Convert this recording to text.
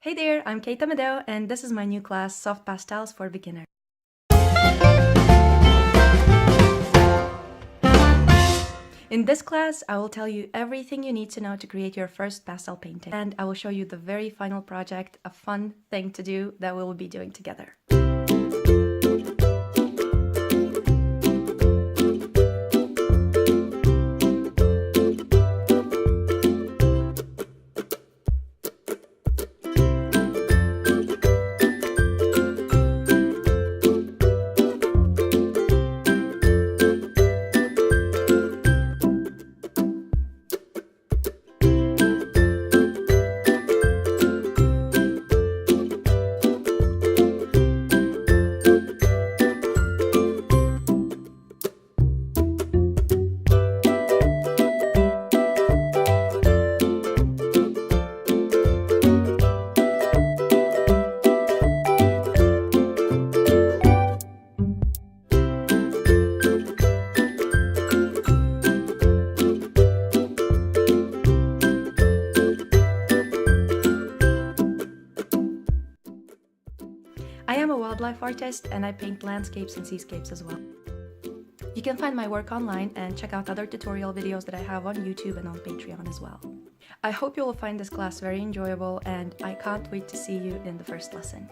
Hey there, I'm Kate Amadeo, and this is my new class, Soft Pastels for Beginners. In this class, I will tell you everything you need to know to create your first pastel painting, and I will show you the very final project, a fun thing to do that we will be doing together. I am a wildlife artist and I paint landscapes and seascapes as well. You can find my work online and check out other tutorial videos that I have on YouTube and on Patreon as well. I hope you will find this class very enjoyable and I can't wait to see you in the first lesson.